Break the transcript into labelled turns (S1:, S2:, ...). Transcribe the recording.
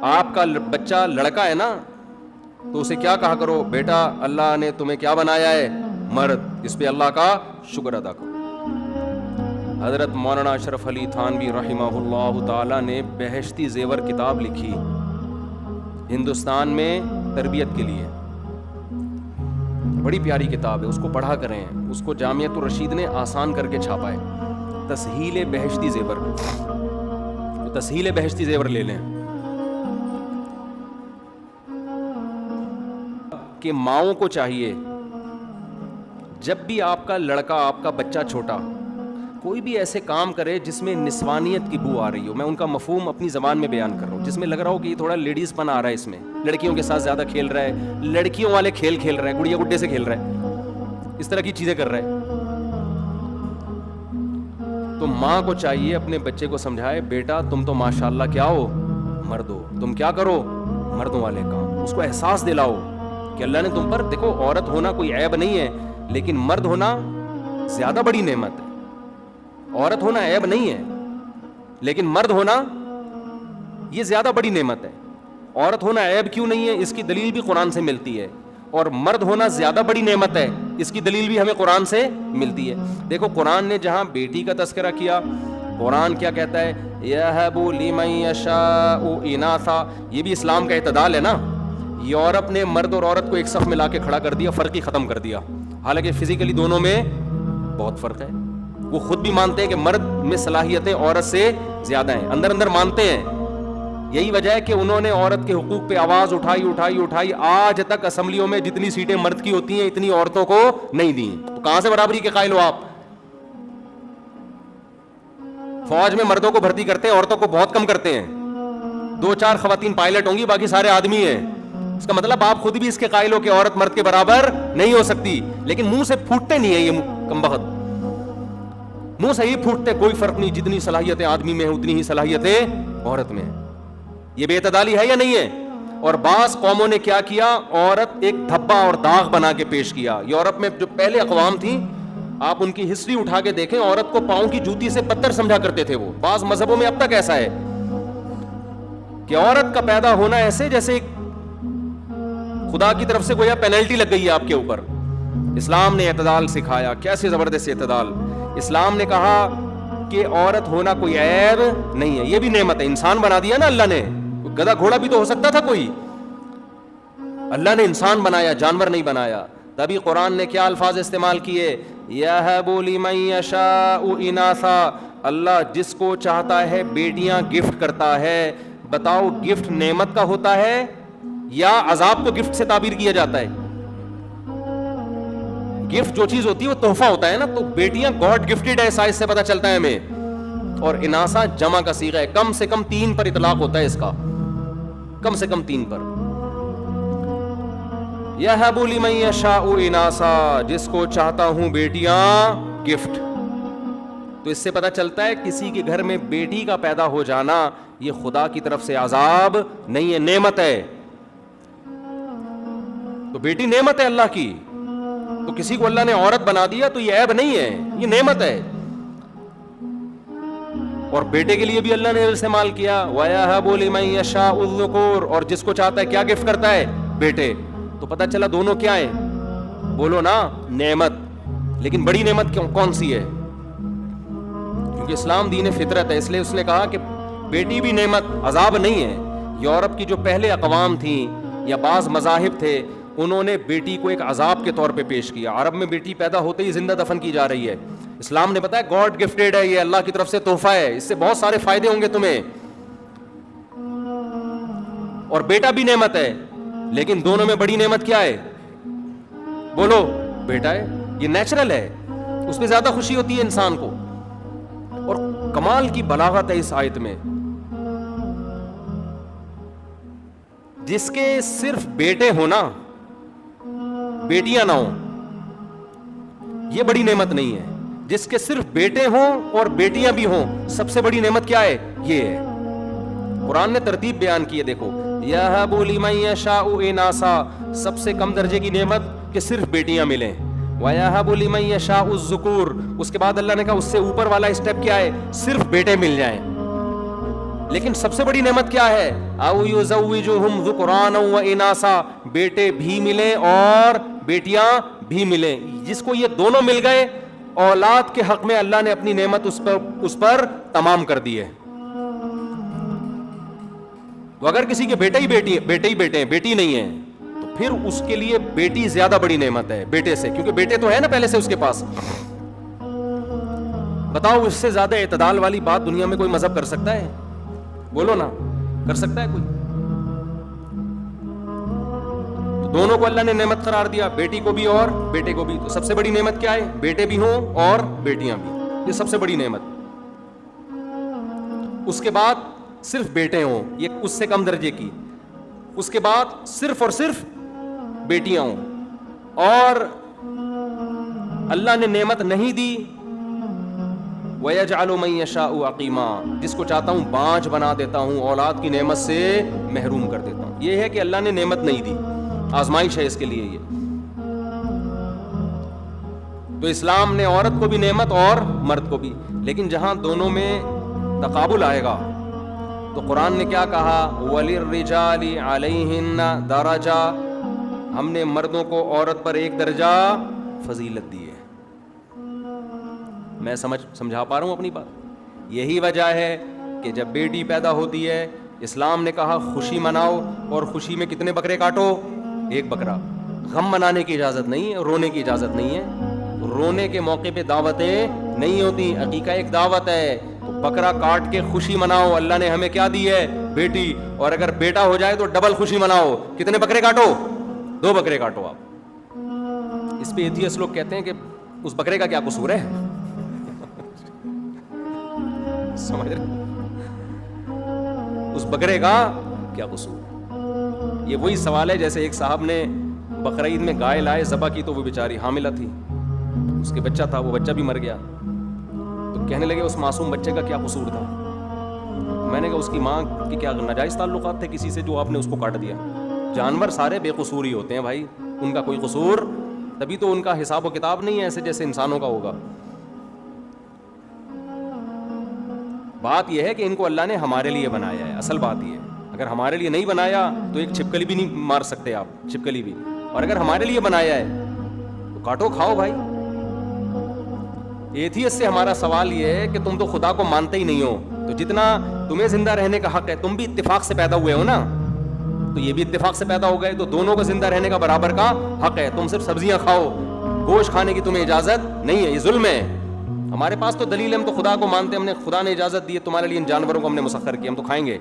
S1: آپ کا بچہ لڑکا ہے نا تو اسے کیا کہا کرو؟ بیٹا اللہ نے تمہیں کیا بنایا ہے؟ مرد. اس پہ اللہ کا شکر ادا کرو. حضرت مولانا اشرف علی تھانوی رحمہ اللہ تعالی نے بہشتی زیور کتاب لکھی ہندوستان میں تربیت کے لیے. بڑی پیاری کتاب ہے, اس کو پڑھا کریں. اس کو جامعۃ الرشید نے آسان کر کے چھاپا ہے, تسہیل بہشتی زیور. تسہیل بہشتی زیور لے لیں. کہ ماؤں کو چاہیے جب بھی آپ کا لڑکا, آپ کا بچہ چھوٹا کوئی بھی ایسے کام کرے جس میں نسوانیت کی بو آ رہی ہو, میں ان کا مفہوم اپنی زبان میں بیان کر رہا ہوں, جس میں لگ رہا ہو کہ یہ تھوڑا لیڈیز پن آ رہا ہے, اس میں لڑکیوں کے ساتھ زیادہ کھیل رہا ہے, لڑکیوں والے کھیل کھیل رہا ہے, گڑیا گڈے سے کھیل رہا ہے, اس طرح کی چیزیں کر رہا ہے, تو ماں کو چاہیے اپنے بچے کو سمجھائے, بیٹا تم تو ماشاءاللہ کیا ہو, مرد ہو, تم کیا کرو, مردوں والے کام. اس کو احساس دلاؤ کہ اللہ نے تم پر, دیکھو عورت ہونا کوئی عیب نہیں ہے, لیکن مرد ہونا زیادہ بڑی نعمت ہے. عورت ہونا عیب نہیں ہے, لیکن مرد ہونا یہ زیادہ بڑی نعمت ہے. عورت ہونا عیب کیوں نہیں ہے, اس کی دلیل بھی قرآن سے ملتی ہے, اور مرد ہونا زیادہ بڑی نعمت ہے, اس کی دلیل بھی ہمیں قرآن سے ملتی ہے. دیکھو قرآن نے جہاں بیٹی کا تذکرہ کیا, قرآن کیا کہتا ہے, یَهَبُ لِمَن یَشَاءُ إِنَاثًا. یہ بھی اسلام کا اعتدال ہے نا. یورپ نے مرد اور عورت کو ایک صف میں لا کے کھڑا کر دیا, فرق ہی ختم کر دیا, حالانکہ فزیکلی دونوں میں بہت فرق ہے. وہ خود بھی مانتے ہیں کہ مرد میں صلاحیتیں عورت سے زیادہ ہیں, اندر اندر مانتے ہیں. یہی وجہ ہے کہ انہوں نے عورت کے حقوق پہ آواز اٹھائی. آج تک اسمبلیوں میں جتنی سیٹیں مرد کی ہوتی ہیں اتنی عورتوں کو نہیں دی. تو کہاں سے برابری کے قائل ہو آپ؟ فوج میں مردوں کو بھرتی کرتے ہیں, عورتوں کو بہت کم کرتے ہیں. 2-4 خواتین پائلٹ ہوں گی, باقی سارے آدمی ہیں. اس کا مطلب آپ خود بھی اس کے قائل ہو کہ عورت مرد کے برابر نہیں ہو سکتی, لیکن منہ سے پھوٹتے نہیں ہیں یہ کمبخت, منہ سے ہی پھوٹتے, کوئی فرق نہیں, جتنی صلاحیتیں آدمی میں ہیں اتنی ہی صلاحیتیں عورت میں ہیں. یہ بے اعتدالی ہے یا نہیں ہے؟ اور بعض قوموں نے کیا کیا, عورت ایک دھبا اور داغ بنا کے پیش کیا. یورپ میں جو پہلے اقوام تھیں, آپ ان کی ہسٹری اٹھا کے دیکھیں, عورت کو پاؤں کی جوتی سے بدتر سمجھا کرتے تھے وہ. بعض مذہبوں میں اب تک ایسا ہے کہ عورت کا پیدا ہونا ایسے جیسے خدا کی طرف سے گویا پینلٹی لگ گئی ہے آپ کے اوپر. اسلام نے اعتدال سکھایا, کیسے زبردست اعتدال. اسلام نے کہا کہ عورت ہونا کوئی عیب نہیں ہے, یہ بھی نعمت ہے. انسان بنا دیا نا اللہ نے, گدھا گھوڑا بھی تو ہو سکتا تھا کوئی, اللہ نے انسان بنایا, جانور نہیں بنایا. تبھی قرآن نے کیا الفاظ استعمال کیے, یَهَبُ لِمَن یَشَاءُ إِنَاثًا. اللہ جس کو چاہتا ہے بیٹیاں گفٹ کرتا ہے. بتاؤ گفٹ نعمت کا ہوتا ہے یا عذاب کو گفٹ سے تعبیر کیا جاتا ہے؟ گفٹ جو چیز ہوتی ہے وہ تحفہ ہوتا ہے نا, تو بیٹیاں گاڈ گفٹڈ ہے, سائز سے پتہ چلتا ہے ہمیں. اور اناسا جمع کا صیغہ ہے, کم سے کم 3 پر اطلاق ہوتا ہے اس کا, کم سے کم 3 پر. یَهَبُ لِمَن یَشَاءُ إِنَاثًا, جس کو چاہتا ہوں بیٹیاں گفٹ. تو اس سے پتہ چلتا ہے کسی کے گھر میں بیٹی کا پیدا ہو جانا یہ خدا کی طرف سے عذاب نہیں ہے, نعمت ہے. تو بیٹی نعمت ہے اللہ کی, تو کسی کو اللہ نے عورت بنا دیا تو یہ عیب نہیں ہے, یہ نعمت ہے. اور بیٹے کے لیے بھی اللہ نے استعمال کیا, وَيَهَبُ لِمَن يَشَاءُ الذُّكُورَ, اور جس کو چاہتا ہے کیا گفٹ کرتا ہے, بیٹے. تو پتہ چلا دونوں کیا ہیں, بولو نا, نعمت. لیکن بڑی نعمت کون سی ہے؟ کیونکہ اسلام دین فطرت ہے, اس لیے اس نے کہا کہ بیٹی بھی نعمت, عذاب نہیں ہے. یورپ کی جو پہلے اقوام تھیں یا بعض مذاہب تھے, انہوں نے بیٹی کو ایک عذاب کے طور پہ پیش کیا. عرب میں بیٹی پیدا ہوتے ہی زندہ دفن کی جا رہی ہے. اسلام نے بتایا گاڈ گفٹڈ ہے, یہ اللہ کی طرف سے تحفہ ہے, اس سے بہت سارے فائدے ہوں گے تمہیں. اور بیٹا بھی نعمت ہے, لیکن دونوں میں بڑی نعمت کیا ہے, بولو, بیٹا ہے. یہ نیچرل ہے, اس میں زیادہ خوشی ہوتی ہے انسان کو. اور کمال کی بلاغت ہے اس آیت میں, جس کے صرف بیٹے ہونا, بیٹیاں نہ ہوں, یہ بڑی نعمت نہیں ہے. جس کے صرف بیٹے ہوں اور بیٹیاں بھی ہوں, سب سے بڑی نعمت کیا ہے, یہ ہے. قرآن نے ترتیب بیان کی ہے, دیکھو, یَهَبُ لِمَن یَشَاءُ إِنَاثًا, سب سے کم درجے کی نعمت کہ صرف بیٹیاں ملیں. وَيَهَبُ لِمَن يَشَاءُ الذُّكُورَ, اس کے بعد اللہ نے کہا اس سے اوپر والا اسٹیپ کیا ہے, صرف بیٹے مل جائیں. لیکن سب سے بڑی نعمت کیا ہے؟ او یزوجہم ذکرانا و اناسا، بیٹے بھی ملیں اور بیٹیاں بھی ملیں. جس کو یہ دونوں مل گئے، اولاد کے حق میں اللہ نے اپنی نعمت اس پر تمام کر دی ہے. تو اگر کسی کے بیٹے ہی بیٹے ہیں، بیٹی نہیں ہے، تو پھر اس کے لیے بیٹی زیادہ بڑی نعمت ہے بیٹے سے، کیونکہ بیٹے تو ہے نا پہلے سے اس کے پاس. بتاؤ اس سے زیادہ اعتدال والی بات دنیا میں کوئی مذہب کر سکتا ہے؟ بولو نا، کر سکتا ہے کوئی؟ تو دونوں کو اللہ نے نعمت قرار دیا، بیٹی کو بھی اور بیٹے کو بھی. تو سب سے بڑی نعمت کیا ہے؟ بیٹے بھی ہوں اور بیٹیاں بھی. یہ سب سے بڑی نعمت. اس کے بعد صرف بیٹے ہوں، یہ اس سے کم درجے کی. اس کے بعد صرف اور صرف بیٹیاں ہوں. اور اللہ نے نعمت نہیں دی وَيَجْعَلُ مَن يَشَاءُ عَقِيمًا، جس کو چاہتا ہوں بانجھ بنا دیتا ہوں، اولاد کی نعمت سے محروم کر دیتا ہوں. یہ ہے کہ اللہ نے نعمت نہیں دی، آزمائش ہے اس کے لیے یہ. تو اسلام نے عورت کو بھی نعمت اور مرد کو بھی. لیکن جہاں دونوں میں تقابل آئے گا تو قرآن نے کیا کہا؟ وَلِلرِّجَالِ عَلَيْهِنَّ دَرَجَةٌ، ہم نے مردوں کو عورت پر ایک درجہ فضیلت دی ہے. میں سمجھا پا رہا ہوں اپنی بات؟ یہی وجہ ہے کہ جب بیٹی پیدا ہوتی ہے اسلام نے کہا خوشی مناؤ، اور خوشی میں کتنے بکرے کاٹو؟ ایک بکرا. غم منانے کی اجازت نہیں ہے، رونے کی اجازت نہیں ہے. رونے کے موقع پہ دعوتیں نہیں ہوتی، عقیقہ ایک دعوت ہے. تو بکرا کاٹ کے خوشی مناؤ. اللہ نے ہمیں کیا دی ہے؟ بیٹی. اور اگر بیٹا ہو جائے تو ڈبل خوشی مناؤ. کتنے بکرے کاٹو؟ 2 بکرے کاٹو آپ. اس پہ ایتھیسٹ لوگ کہتے ہیں کہ اس بکرے کا کیا قصور ہے؟ سمجھ رہے؟ اس بکرے کا کیا قصور؟ یہ وہی سوال ہے جیسے ایک صاحب نے بقرعید میں گائے لائے، ذبح کی، تو وہ بیچاری حاملہ تھی، اس کے بچہ تھا، وہ بچہ بھی مر گیا. تو کہنے لگے اس معصوم بچے کا کیا قصور تھا؟ میں نے کہا اس کی ماں کی کیا ناجائز تعلقات تھے کسی سے جو آپ نے اس کو کاٹ دیا؟ جانور سارے بے قصور ہی ہوتے ہیں بھائی، ان کا کوئی قصور، تبھی تو ان کا حساب و کتاب نہیں ہے ایسے جیسے انسانوں کا ہوگا. بات یہ ہے کہ ان کو اللہ نے ہمارے لیے بنایا ہے. اصل بات یہ ہے، اگر ہمارے لیے نہیں بنایا تو ایک چھپکلی بھی نہیں مار سکتے آپ، چھپکلی بھی. اور اگر ہمارے لیے بنایا ہے تو کاٹو کھاؤ بھائی. ایتھیسٹ سے ہمارا سوال یہ ہے کہ تم تو خدا کو مانتے ہی نہیں ہو، تو جتنا تمہیں زندہ رہنے کا حق ہے، تم بھی اتفاق سے پیدا ہوئے ہو نا، تو یہ بھی اتفاق سے پیدا ہو گئے، تو دونوں کو زندہ رہنے کا برابر کا حق ہے. تم صرف سبزیاں کھاؤ، گوشت کھانے کی تمہیں اجازت نہیں ہے، یہ ظلم ہے. ہمارے پاس تو دلیل ہے، ہم تو خدا کو مانتے ہیں، ہم نے خدا نے اجازت دی ہے، تمہارے لیے ان جانوروں کو ہم نے مسخر کیا، ہم تو کھائیں گے.